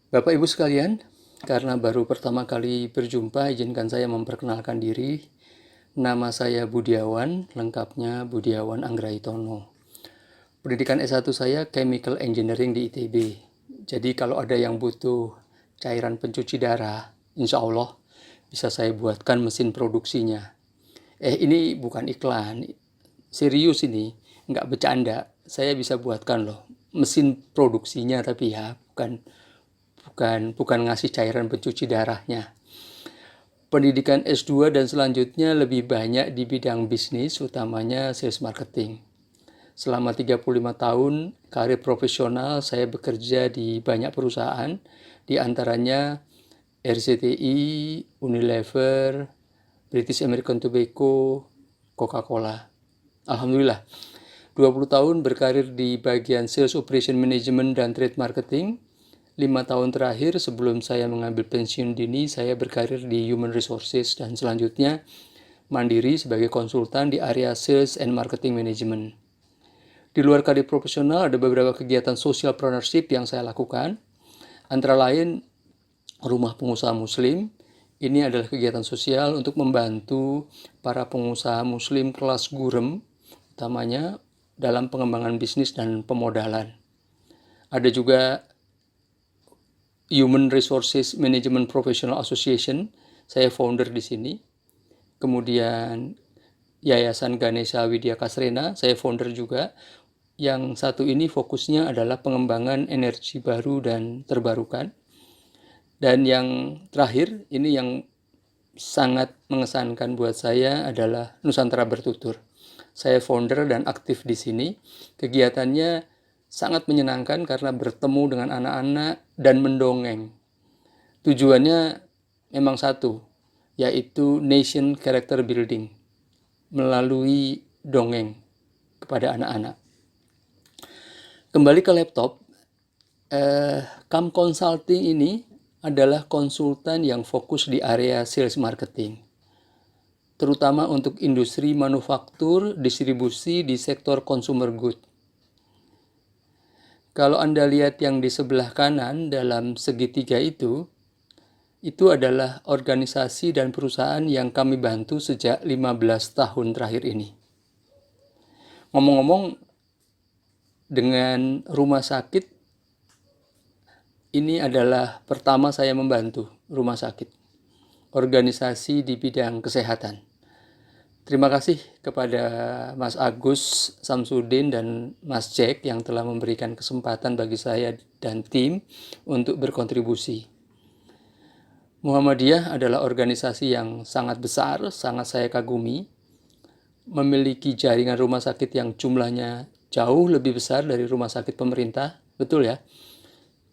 Bapak Ibu sekalian, karena baru pertama kali berjumpa, izinkan saya memperkenalkan diri. Nama saya Budiawan, lengkapnya Budiawan Anggraitono. Pendidikan S1 saya Chemical Engineering di ITB. Jadi kalau ada yang butuh cairan pencuci darah, insya Allah bisa saya buatkan mesin produksinya. Ini bukan iklan, serius ini, nggak bercanda. Saya bisa buatkan loh mesin produksinya, tapi ya bukan ngasih cairan pencuci darahnya. Pendidikan S2 dan selanjutnya lebih banyak di bidang bisnis, utamanya sales marketing. Selama 35 tahun karir profesional saya bekerja di banyak perusahaan, di antaranya RCTI, Unilever, British American Tobacco, Coca-Cola. Alhamdulillah, 20 tahun berkarir di bagian Sales Operation Management dan Trade Marketing. 5 tahun terakhir sebelum saya mengambil pensiun dini, saya berkarir di Human Resources dan selanjutnya mandiri sebagai konsultan di area Sales and Marketing Management. Di luar karir profesional ada beberapa kegiatan social partnership yang saya lakukan. Antara lain Rumah Pengusaha Muslim. Ini adalah kegiatan sosial untuk membantu para pengusaha muslim kelas gurem, utamanya dalam pengembangan bisnis dan pemodalan. Ada juga Human Resources Management Professional Association, saya founder di sini. Kemudian Yayasan Ganesha Widya Kasrena, saya founder juga. Yang satu ini fokusnya adalah pengembangan energi baru dan terbarukan. Dan yang terakhir, ini yang sangat mengesankan buat saya adalah Nusantara Bertutur. Saya founder dan aktif di sini. Kegiatannya sangat menyenangkan karena bertemu dengan anak-anak dan mendongeng. Tujuannya memang satu, yaitu nation character building melalui dongeng kepada anak-anak. Kembali ke laptop, Kam Consulting ini adalah konsultan yang fokus di area sales marketing, terutama untuk industri manufaktur, distribusi di sektor consumer good. Kalau Anda lihat yang di sebelah kanan dalam segitiga itu adalah organisasi dan perusahaan yang kami bantu sejak 15 tahun terakhir ini. Ngomong-ngomong, dengan rumah sakit, ini adalah pertama saya membantu rumah sakit, organisasi di bidang kesehatan. Terima kasih kepada Mas Agus Samsudin dan Mas Jack yang telah memberikan kesempatan bagi saya dan tim untuk berkontribusi. Muhammadiyah adalah organisasi yang sangat besar, sangat saya kagumi, memiliki jaringan rumah sakit yang jumlahnya jauh lebih besar dari rumah sakit pemerintah, betul ya?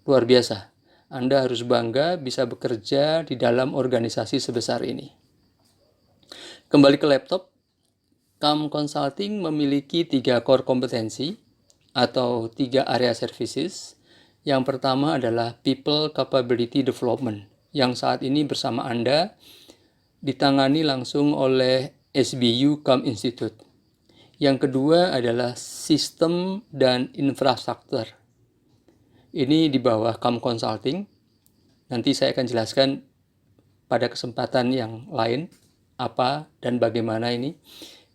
Luar biasa. Anda harus bangga bisa bekerja di dalam organisasi sebesar ini. Kembali ke laptop, Kam Consulting memiliki 3 core kompetensi atau 3 area services. Yang pertama adalah People Capability Development, yang saat ini bersama Anda ditangani langsung oleh SBU Kam Institute. Yang kedua adalah Sistem dan Infrastruktur. Ini di bawah Kam Consulting. Nanti saya akan jelaskan pada kesempatan yang lain apa dan bagaimana ini.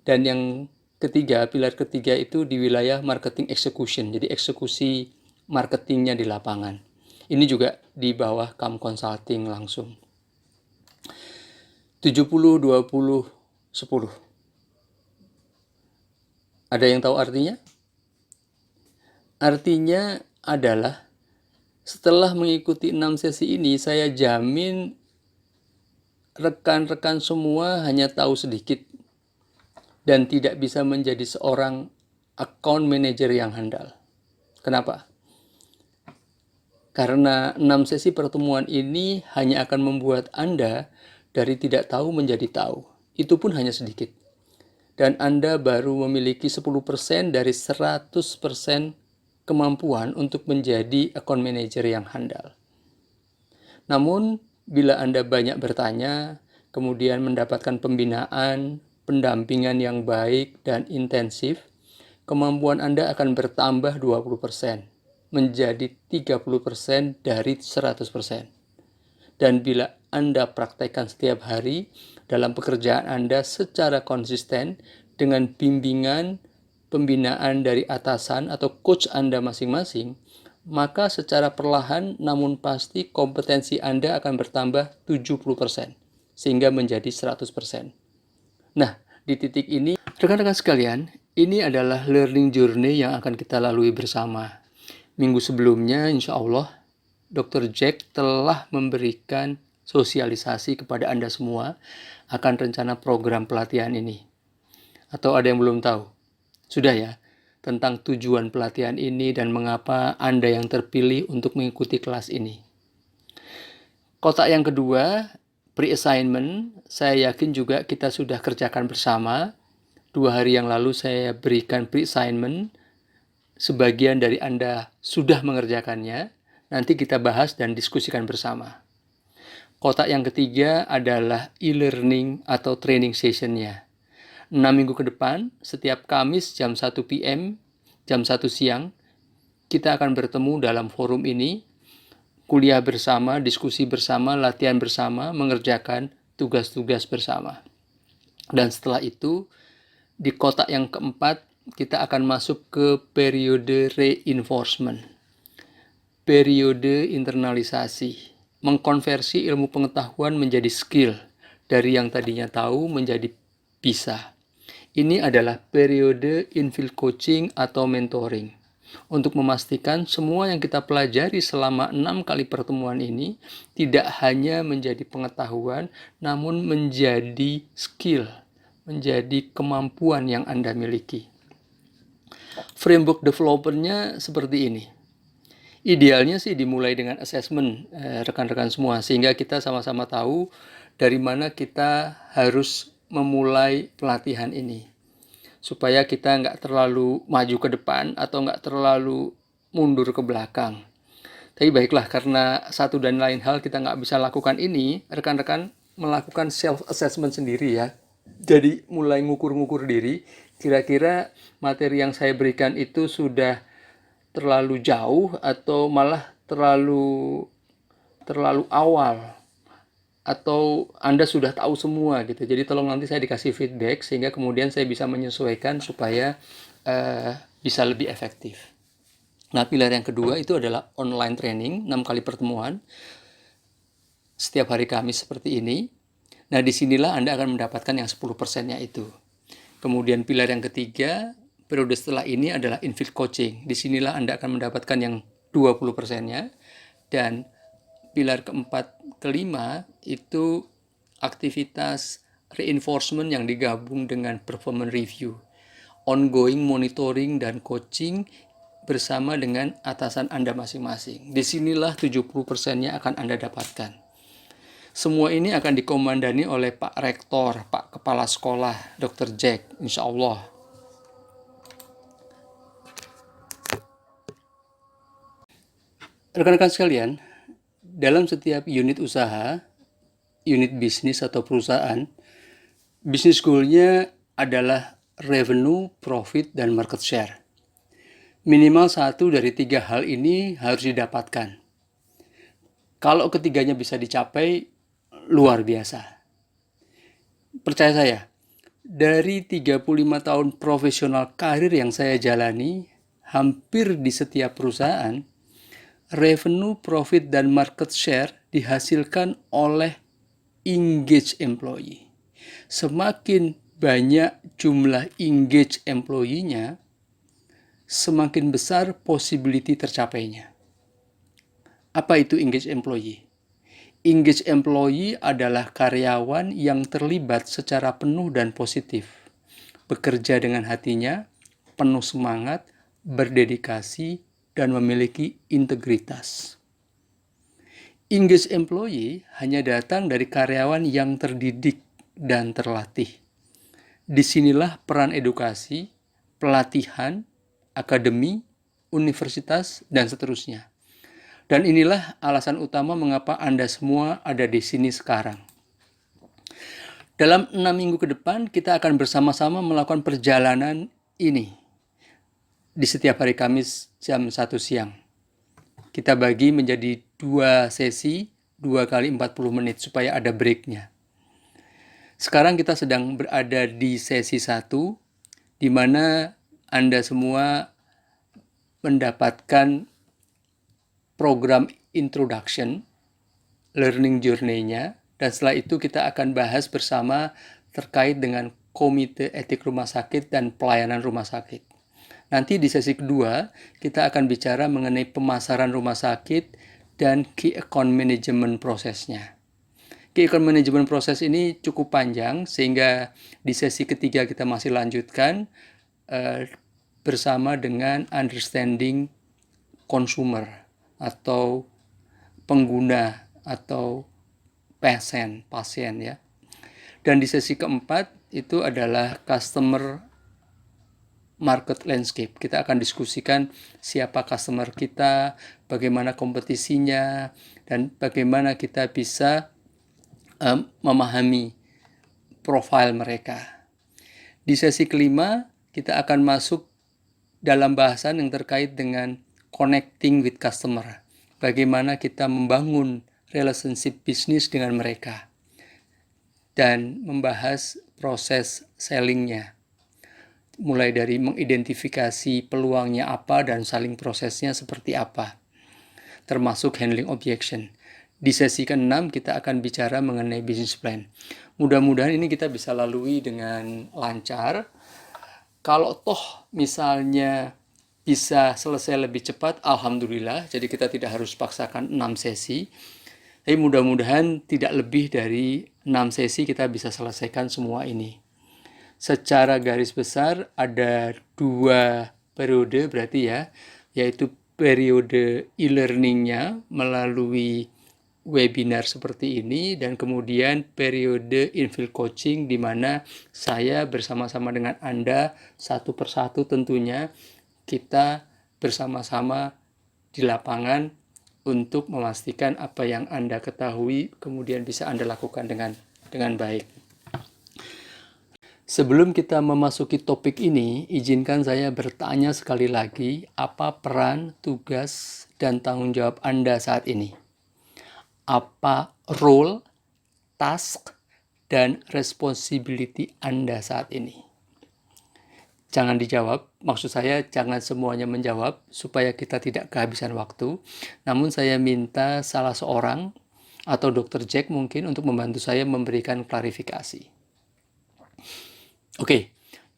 Dan yang ketiga, pilar ketiga itu di wilayah marketing execution. Jadi eksekusi marketingnya di lapangan. Ini juga di bawah Kam Consulting langsung. 70, 20, 10. Ada yang tahu artinya? Artinya adalah setelah mengikuti 6 sesi ini, saya jamin rekan-rekan semua hanya tahu sedikit dan tidak bisa menjadi seorang account manager yang handal. Kenapa? Karena 6 sesi pertemuan ini hanya akan membuat Anda dari tidak tahu menjadi tahu. Itu pun hanya sedikit. Dan Anda baru memiliki 10% dari 100% kemampuan untuk menjadi account manager yang handal. Namun, bila Anda banyak bertanya, kemudian mendapatkan pembinaan, pendampingan yang baik dan intensif, kemampuan Anda akan bertambah 20%. menjadi 30% dari 100%. Dan bila Anda praktekkan setiap hari dalam pekerjaan Anda secara konsisten dengan bimbingan, pembinaan dari atasan atau coach Anda masing-masing, maka secara perlahan namun pasti kompetensi Anda akan bertambah 70%, sehingga menjadi 100%. Nah, di titik ini, rekan-rekan sekalian, ini adalah learning journey yang akan kita lalui bersama. Minggu sebelumnya, insya Allah, Dr. Jack telah memberikan sosialisasi kepada Anda semua akan rencana program pelatihan ini. Atau ada yang belum tahu? Sudah ya, tentang tujuan pelatihan ini dan mengapa Anda yang terpilih untuk mengikuti kelas ini. Kotak yang kedua, pre-assignment, saya yakin juga kita sudah kerjakan bersama. 2 hari yang lalu saya berikan pre-assignment, sebagian dari Anda sudah mengerjakannya, nanti kita bahas dan diskusikan bersama. Kotak yang ketiga adalah e-learning atau training session-nya. 6 minggu ke depan, setiap Kamis jam 1 PM, jam 1 siang, kita akan bertemu dalam forum ini, kuliah bersama, diskusi bersama, latihan bersama, mengerjakan tugas-tugas bersama. Dan setelah itu, di kotak yang keempat, kita akan masuk ke periode reinforcement. Periode internalisasi. Mengkonversi ilmu pengetahuan menjadi skill. Dari yang tadinya tahu menjadi bisa. Ini adalah periode infield coaching atau mentoring. Untuk memastikan semua yang kita pelajari selama 6 kali pertemuan ini tidak hanya menjadi pengetahuan, namun menjadi skill, menjadi kemampuan yang Anda miliki. Framework developernya seperti ini. Idealnya sih dimulai dengan assessment rekan-rekan semua, sehingga kita sama-sama tahu dari mana kita harus memulai pelatihan ini. Supaya kita nggak terlalu maju ke depan atau nggak terlalu mundur ke belakang. Tapi baiklah, karena satu dan lain hal kita nggak bisa lakukan ini, rekan-rekan melakukan self-assessment sendiri ya. Jadi mulai ngukur-ngukur diri, kira-kira materi yang saya berikan itu sudah terlalu jauh atau malah terlalu awal. Atau Anda sudah tahu semua gitu. Jadi tolong nanti saya dikasih feedback sehingga kemudian saya bisa menyesuaikan supaya bisa lebih efektif. Nah, pilar yang kedua itu adalah online training, 6 kali pertemuan setiap hari Kamis seperti ini. Nah, disinilah Anda akan mendapatkan yang 10%-nya itu. Kemudian pilar yang ketiga, periode setelah ini adalah infield coaching. Disinilah Anda akan mendapatkan yang 20%-nya. Dan pilar keempat, kelima itu aktivitas reinforcement yang digabung dengan performance review, ongoing monitoring dan coaching bersama dengan atasan Anda masing-masing. Disinilah 70%-nya akan Anda dapatkan. Semua ini akan dikomandani oleh Pak Rektor, Pak Kepala Sekolah, Dr. Jack, insya Allah. Rekan-rekan sekalian, dalam setiap unit usaha, unit bisnis atau perusahaan, bisnis goal-nya adalah revenue, profit, dan market share. Minimal 1 dari 3 hal ini harus didapatkan. Kalau ketiganya bisa dicapai, luar biasa. Percaya saya, dari 35 tahun profesional karir yang saya jalani, hampir di setiap perusahaan, revenue, profit, dan market share dihasilkan oleh engaged employee. Semakin banyak jumlah engaged employee-nya, semakin besar possibility tercapainya. Apa itu engaged employee? Engaged employee adalah karyawan yang terlibat secara penuh dan positif, bekerja dengan hatinya, penuh semangat, berdedikasi, dan memiliki integritas. Engaged employee hanya datang dari karyawan yang terdidik dan terlatih. Disinilah peran edukasi, pelatihan, akademi, universitas, dan seterusnya. Dan inilah alasan utama mengapa Anda semua ada di sini sekarang. Dalam 6 minggu ke depan, kita akan bersama-sama melakukan perjalanan ini di setiap hari Kamis jam 1 siang. Kita bagi menjadi 2 sesi, 2 kali 40 menit supaya ada breaknya. Sekarang kita sedang berada di sesi 1, di mana Anda semua mendapatkan program introduction, learning journey-nya, dan setelah itu kita akan bahas bersama terkait dengan Komite Etik Rumah Sakit dan Pelayanan Rumah Sakit. Nanti di sesi kedua, kita akan bicara mengenai pemasaran rumah sakit dan key account management prosesnya. Key account management proses ini cukup panjang, sehingga di sesi ketiga kita masih lanjutkan bersama dengan understanding consumer atau pengguna atau pasien ya. Dan di sesi keempat itu adalah customer market landscape. Kita akan diskusikan siapa customer kita, bagaimana kompetisinya, dan bagaimana kita bisa memahami profil mereka. Di sesi kelima, kita akan masuk dalam bahasan yang terkait dengan connecting with customer. Bagaimana kita membangun relationship bisnis dengan mereka. Dan membahas proses sellingnya. Mulai dari mengidentifikasi peluangnya apa dan saling prosesnya seperti apa. Termasuk handling objection. Di sesi ke-6 kita akan bicara mengenai business plan. Mudah-mudahan ini kita bisa lalui dengan lancar. Kalau toh misalnya bisa selesai lebih cepat, alhamdulillah. Jadi kita tidak harus paksakan 6 sesi. Tapi mudah-mudahan tidak lebih dari 6 sesi kita bisa selesaikan semua ini. Secara garis besar ada 2 periode berarti ya, yaitu periode e-learningnya melalui webinar seperti ini, dan kemudian periode infield coaching di mana saya bersama-sama dengan Anda satu persatu tentunya kita bersama-sama di lapangan untuk memastikan apa yang Anda ketahui kemudian bisa Anda lakukan dengan baik. Sebelum kita memasuki topik ini, izinkan saya bertanya sekali lagi, apa peran, tugas, dan tanggung jawab Anda saat ini? Apa role, task, dan responsibility Anda saat ini? Jangan dijawab, maksud saya jangan semuanya menjawab supaya kita tidak kehabisan waktu. Namun saya minta salah seorang atau Dr. Jack mungkin untuk membantu saya memberikan klarifikasi. Oke,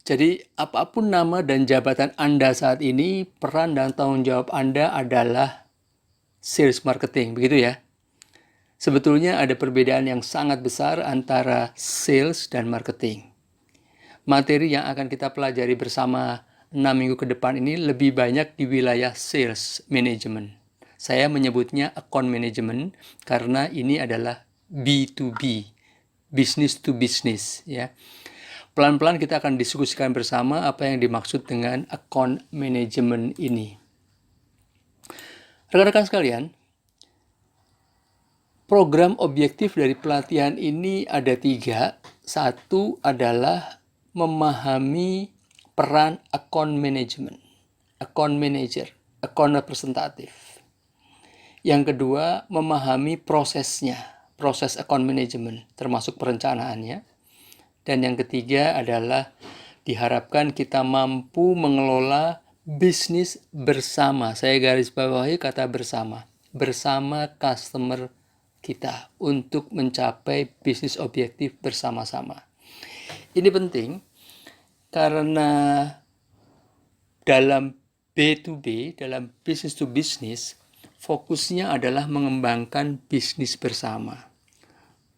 jadi apapun nama dan jabatan Anda saat ini, peran dan tanggung jawab Anda adalah sales marketing, begitu ya? Sebetulnya ada perbedaan yang sangat besar antara sales dan marketing. Materi yang akan kita pelajari bersama 6 minggu ke depan ini lebih banyak di wilayah sales management. Saya menyebutnya account management karena ini adalah B2B, business to business ya. Pelan-pelan kita akan diskusikan bersama apa yang dimaksud dengan account management ini. Rekan-rekan sekalian, program objektif dari pelatihan ini ada 3. Satu adalah memahami peran account management, account manager, account representatif. Yang kedua, memahami prosesnya, proses account management, termasuk perencanaannya. Dan yang ketiga adalah diharapkan kita mampu mengelola bisnis bersama. Saya garis bawahi kata bersama customer kita untuk mencapai bisnis objektif bersama-sama. Ini penting karena dalam B2B, dalam business to business, fokusnya adalah mengembangkan bisnis bersama.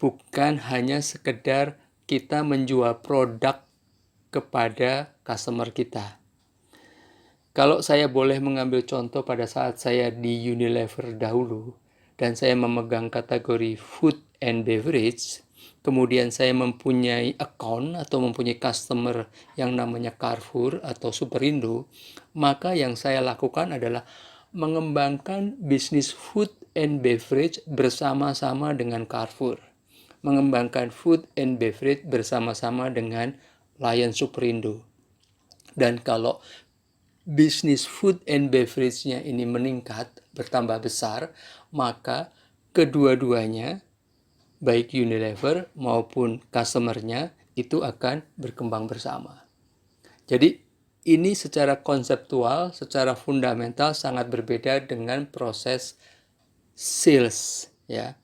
Bukan hanya sekedar kita menjual produk kepada customer kita. Kalau saya boleh mengambil contoh pada saat saya di Unilever dahulu, dan saya memegang kategori food and beverage, kemudian saya mempunyai account atau mempunyai customer yang namanya Carrefour atau Superindo, maka yang saya lakukan adalah mengembangkan bisnis food and beverage bersama-sama dengan Carrefour. Mengembangkan food and beverage bersama-sama dengan Lion Superindo. Dan kalau bisnis food and beverage-nya ini meningkat, bertambah besar, maka kedua-duanya, baik Unilever maupun customer-nya, itu akan berkembang bersama. Jadi ini secara konseptual, secara fundamental sangat berbeda dengan proses sales, ya.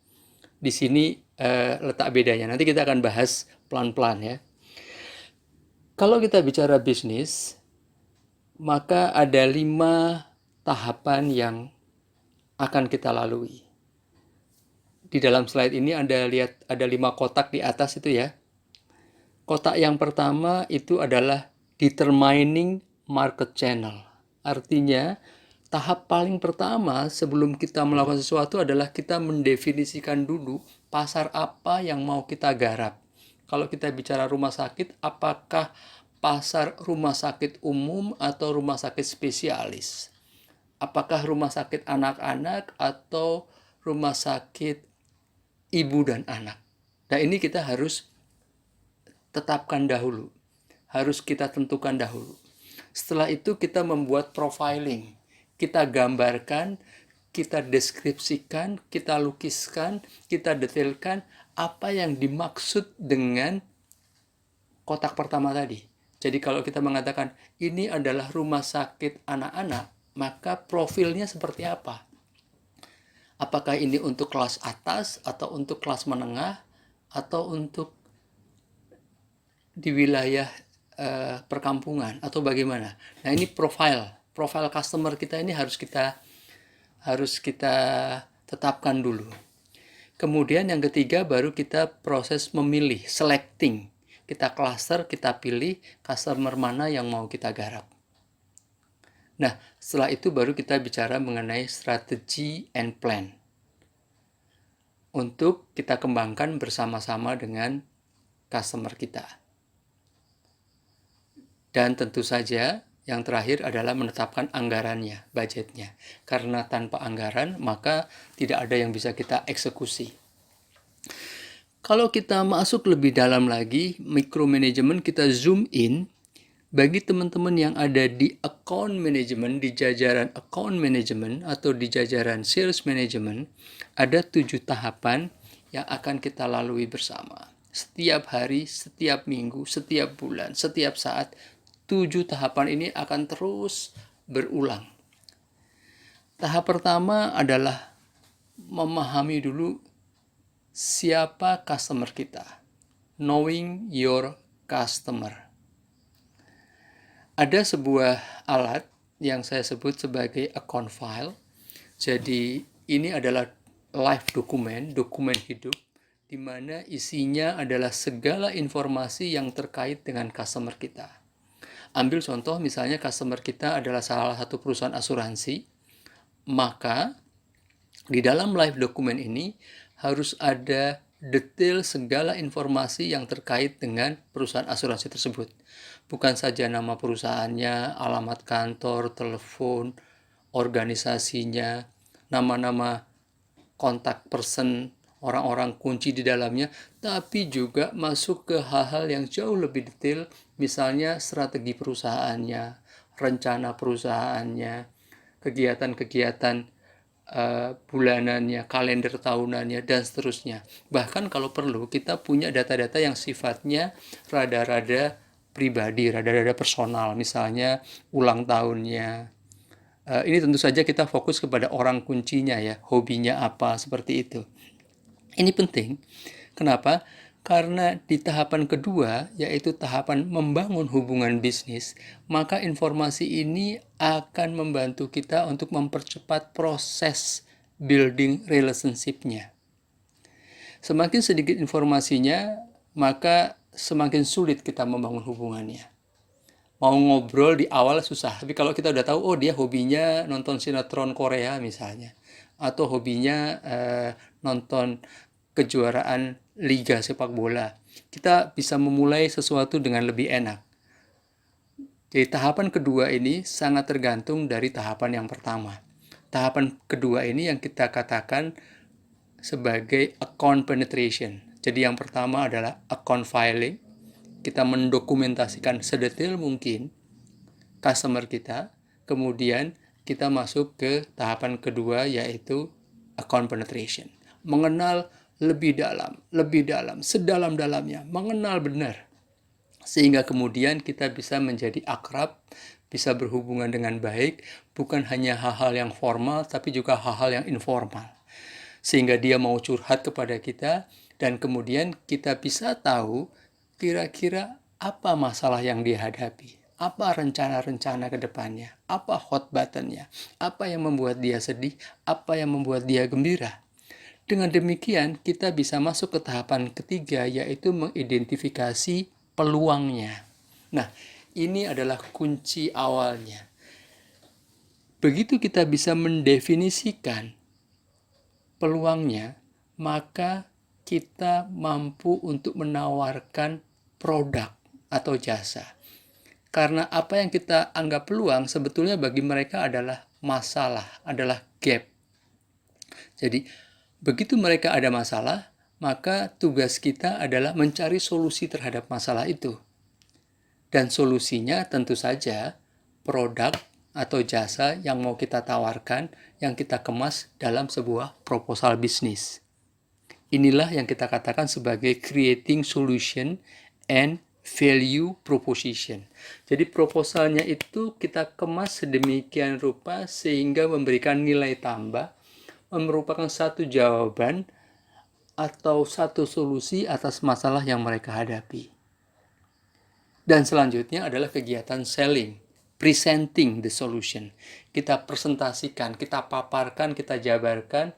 Di sini letak bedanya. Nanti kita akan bahas pelan-pelan, ya. Kalau kita bicara bisnis, maka ada 5 tahapan yang akan kita lalui. Di dalam slide ini Anda lihat ada 5 kotak di atas itu, ya. Kotak yang pertama itu adalah determining market channel. Artinya, tahap paling pertama sebelum kita melakukan sesuatu adalah kita mendefinisikan dulu pasar apa yang mau kita garap. Kalau kita bicara rumah sakit, apakah pasar rumah sakit umum atau rumah sakit spesialis? Apakah rumah sakit anak-anak atau rumah sakit ibu dan anak? Nah, ini kita harus tetapkan dahulu. Harus kita tentukan dahulu. Setelah itu kita membuat profiling. Kita gambarkan, kita deskripsikan, kita lukiskan, kita detailkan apa yang dimaksud dengan kotak pertama tadi. Jadi kalau kita mengatakan ini adalah rumah sakit anak-anak, maka profilnya seperti apa? Apakah ini untuk kelas atas atau untuk kelas menengah atau untuk di wilayah perkampungan atau bagaimana? Nah, ini profile customer kita ini harus kita tetapkan dulu. Kemudian yang ketiga baru kita proses memilih, selecting. Kita cluster, kita pilih customer mana yang mau kita garap. Nah, setelah itu baru kita bicara mengenai strategi and plan. Untuk kita kembangkan bersama-sama dengan customer kita. Dan tentu saja yang terakhir adalah menetapkan anggarannya, budgetnya. Karena tanpa anggaran, maka tidak ada yang bisa kita eksekusi. Kalau kita masuk lebih dalam lagi, micromanagement, kita zoom in, bagi teman-teman yang ada di account management, di jajaran account management atau di jajaran sales management, ada 7 tahapan yang akan kita lalui bersama. Setiap hari, setiap minggu, setiap bulan, setiap saat, 7 tahapan ini akan terus berulang. Tahap pertama adalah memahami dulu siapa customer kita. Knowing your customer. Ada sebuah alat yang saya sebut sebagai account file. Jadi ini adalah live dokumen hidup, di mana isinya adalah segala informasi yang terkait dengan customer kita. Ambil contoh misalnya customer kita adalah salah satu perusahaan asuransi, maka di dalam live dokumen ini harus ada detail segala informasi yang terkait dengan perusahaan asuransi tersebut. Bukan saja nama perusahaannya, alamat kantor, telepon, organisasinya, nama-nama kontak person, orang-orang kunci di dalamnya, tapi juga masuk ke hal-hal yang jauh lebih detail, misalnya strategi perusahaannya, rencana perusahaannya, kegiatan-kegiatan bulanannya, kalender tahunannya, dan seterusnya. Bahkan kalau perlu, kita punya data-data yang sifatnya rada-rada pribadi, rada-rada personal, misalnya ulang tahunnya. Ini tentu saja kita fokus kepada orang kuncinya ya, hobinya apa, seperti itu. Ini penting. Kenapa? Karena di tahapan kedua, yaitu tahapan membangun hubungan bisnis, maka informasi ini akan membantu kita untuk mempercepat proses building relationship-nya. Semakin sedikit informasinya, maka semakin sulit kita membangun hubungannya. Mau ngobrol di awal susah, tapi kalau kita udah tahu, oh dia hobinya nonton sinetron Korea misalnya, atau hobinya nonton kejuaraan liga sepak bola, kita bisa memulai sesuatu dengan lebih enak. Jadi tahapan kedua ini sangat tergantung dari tahapan yang pertama. Tahapan kedua ini yang kita katakan sebagai account penetration. Jadi yang pertama adalah account filing. Kita mendokumentasikan sedetail mungkin customer kita. kemudian kita masuk ke tahapan kedua, yaitu account penetration. Mengenal lebih dalam, sedalam-dalamnya, mengenal benar. Sehingga kemudian kita bisa menjadi akrab, bisa berhubungan dengan baik, bukan hanya hal-hal yang formal, tapi juga hal-hal yang informal. Sehingga dia mau curhat kepada kita, dan kemudian kita bisa tahu kira-kira apa masalah yang dia hadapi, apa rencana-rencana ke depannya, apa hot buttonnya, apa yang membuat dia sedih, apa yang membuat dia gembira. Dengan demikian, kita bisa masuk ke tahapan ketiga, yaitu mengidentifikasi peluangnya. Nah, ini adalah kunci awalnya. Begitu kita bisa mendefinisikan peluangnya, maka kita mampu untuk menawarkan produk atau jasa. Karena apa yang kita anggap peluang sebetulnya bagi mereka adalah masalah, adalah gap. Jadi, begitu mereka ada masalah, maka tugas kita adalah mencari solusi terhadap masalah itu. Dan solusinya tentu saja produk atau jasa yang mau kita tawarkan, yang kita kemas dalam sebuah proposal bisnis. Inilah yang kita katakan sebagai creating solution and value proposition. Jadi proposalnya itu kita kemas sedemikian rupa sehingga memberikan nilai tambah, merupakan satu jawaban atau satu solusi atas masalah yang mereka hadapi. Dan selanjutnya adalah kegiatan selling, presenting the solution. Kita presentasikan, kita paparkan, kita jabarkan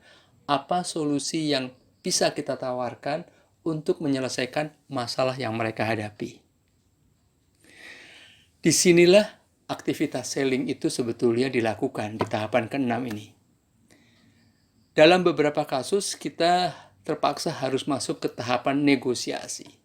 apa solusi yang bisa kita tawarkan untuk menyelesaikan masalah yang mereka hadapi. Disinilah aktivitas selling itu sebetulnya dilakukan di tahapan ke-6 ini. Dalam beberapa kasus kita terpaksa harus masuk ke tahapan negosiasi.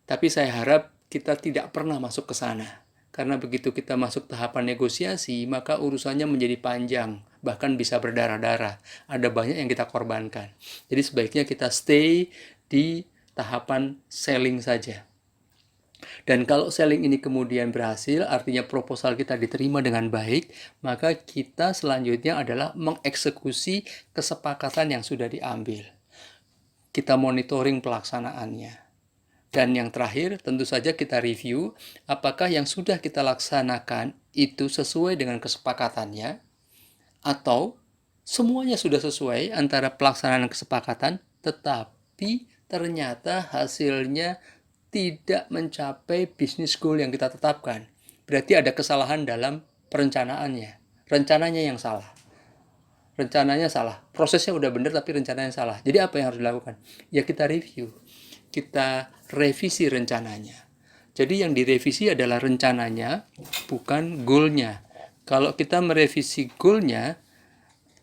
Tapi saya harap kita tidak pernah masuk ke sana. Karena begitu kita masuk tahapan negosiasi, maka urusannya menjadi panjang, bahkan bisa berdarah-darah. Ada banyak yang kita korbankan. Jadi sebaiknya kita stay di tahapan selling saja. Dan kalau selling ini kemudian berhasil, artinya proposal kita diterima dengan baik, maka kita selanjutnya adalah mengeksekusi kesepakatan yang sudah diambil. Kita monitoring pelaksanaannya. Dan yang terakhir, tentu saja kita review apakah yang sudah kita laksanakan itu sesuai dengan kesepakatannya, atau semuanya sudah sesuai antara pelaksanaan dan kesepakatan, tetapi ternyata hasilnya tidak mencapai bisnis goal yang kita tetapkan. Berarti ada kesalahan dalam perencanaannya. Rencananya yang salah. Rencananya salah. Prosesnya udah benar tapi rencananya salah. Jadi apa yang harus dilakukan? Ya kita review. Kita revisi rencananya. Jadi yang direvisi adalah rencananya, bukan goal-nya. Kalau kita merevisi goal-nya,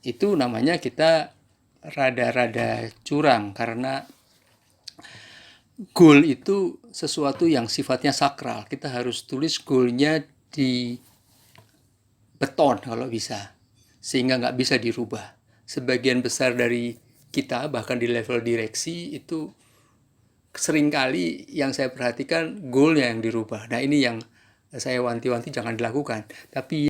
itu namanya kita rada-rada curang, karena goal itu sesuatu yang sifatnya sakral. Kita harus tulis goal-nya di beton kalau bisa, sehingga nggak bisa dirubah. Sebagian besar dari kita, bahkan di level direksi, itu seringkali yang saya perhatikan goal-nya yang dirubah. Nah ini yang saya wanti-wanti jangan dilakukan. Tapi